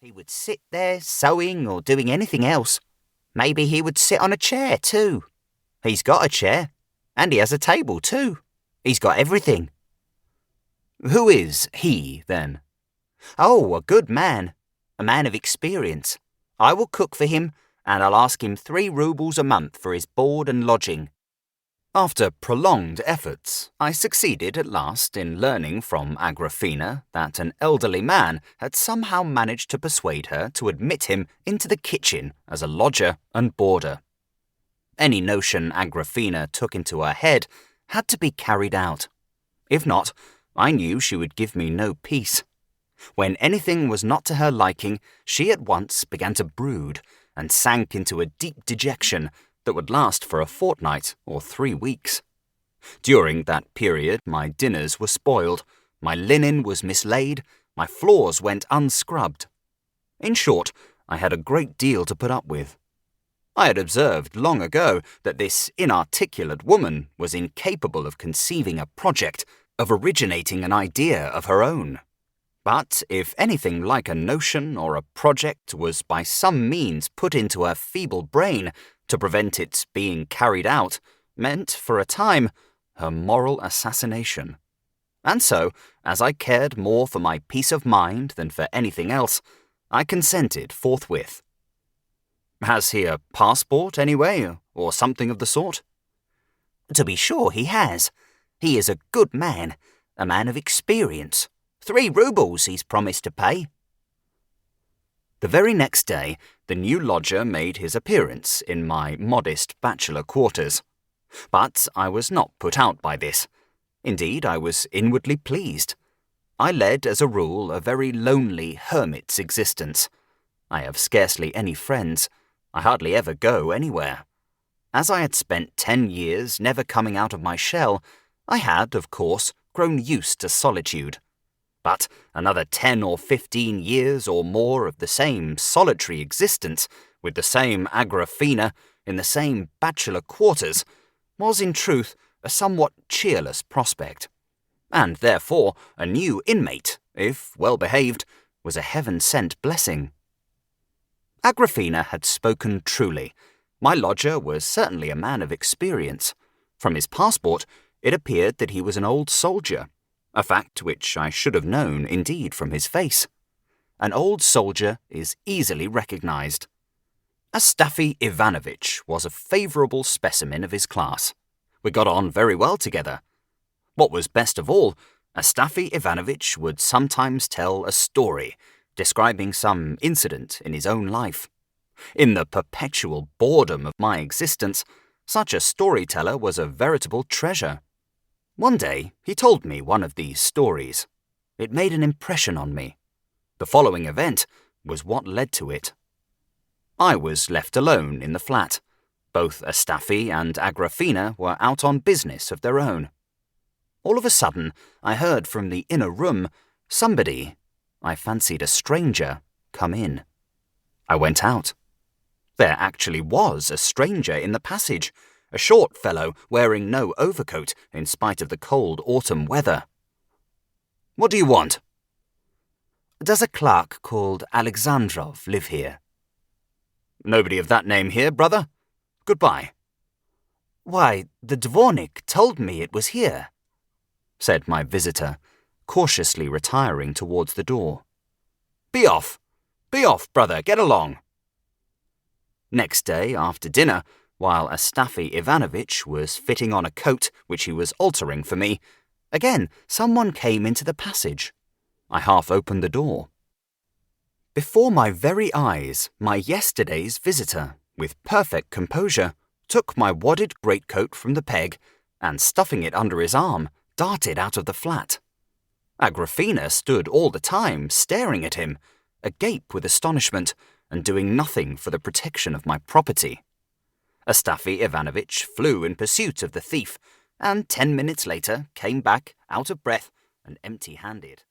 He would sit there sewing or doing anything else. Maybe he would sit on a chair too. He's got a chair, and he has a table too. He's got everything. Who is he, then? Oh, a good man. A man of experience. I will cook for him, and I'll ask him 3 roubles a month for his board and lodging. After prolonged efforts, I succeeded at last in learning from Agrafena that an elderly man had somehow managed to persuade her to admit him into the kitchen as a lodger and boarder. Any notion Agrafena took into her head had to be carried out. If not, I knew she would give me no peace. When anything was not to her liking, she at once began to brood and sank into a deep dejection that would last for a fortnight or 3 weeks. During that period, my dinners were spoiled, my linen was mislaid, my floors went unscrubbed. In short, I had a great deal to put up with. I had observed long ago that this inarticulate woman was incapable of conceiving a project, of originating an idea of her own. But if anything like a notion or a project was by some means put into her feeble brain to prevent its being carried out, meant, for a time, her moral assassination. And so, as I cared more for my peace of mind than for anything else, I consented forthwith. Has he a passport, anyway, or something of the sort? To be sure he has. He is a good man, a man of experience. 3 roubles he's promised to pay. The very next day, the new lodger made his appearance in my modest bachelor quarters. But I was not put out by this. Indeed, I was inwardly pleased. I led, as a rule, a very lonely hermit's existence. I have scarcely any friends. I hardly ever go anywhere. As I had spent 10 years never coming out of my shell, I had, of course, grown used to solitude. But another 10 or 15 years or more of the same solitary existence, with the same Agrafena, in the same bachelor quarters, was in truth a somewhat cheerless prospect. And therefore a new inmate, if well behaved, was a heaven-sent blessing. Agrafena had spoken truly. My lodger was certainly a man of experience. From his passport, it appeared that he was an old soldier. A fact which I should have known, indeed, from his face. An old soldier is easily recognized. Astafy Ivanovitch was a favourable specimen of his class. We got on very well together. What was best of all, Astafy Ivanovitch would sometimes tell a story, describing some incident in his own life. In the perpetual boredom of my existence, such a storyteller was a veritable treasure. One day, he told me one of these stories. It made an impression on me. The following event was what led to it. I was left alone in the flat. Both Astafy and Agrafena were out on business of their own. All of a sudden, I heard from the inner room somebody, I fancied a stranger, come in. I went out. There actually was a stranger in the passage, a short fellow wearing no overcoat in spite of the cold autumn weather. What do you want? Does a clerk called Alexandrov live here? Nobody of that name here, brother. Goodbye. Why, the dvornik told me it was here, said my visitor, cautiously retiring towards the door. Be off, brother, get along. Next day, after dinner, while Astafy Ivanovitch was fitting on a coat which he was altering for me, again someone came into the passage. I half opened the door. Before my very eyes, my yesterday's visitor, with perfect composure, took my wadded greatcoat from the peg and, stuffing it under his arm, darted out of the flat. Agrafena stood all the time staring at him, agape with astonishment, and doing nothing for the protection of my property. Astafy Ivanovitch flew in pursuit of the thief, and 10 minutes later came back out of breath and empty-handed.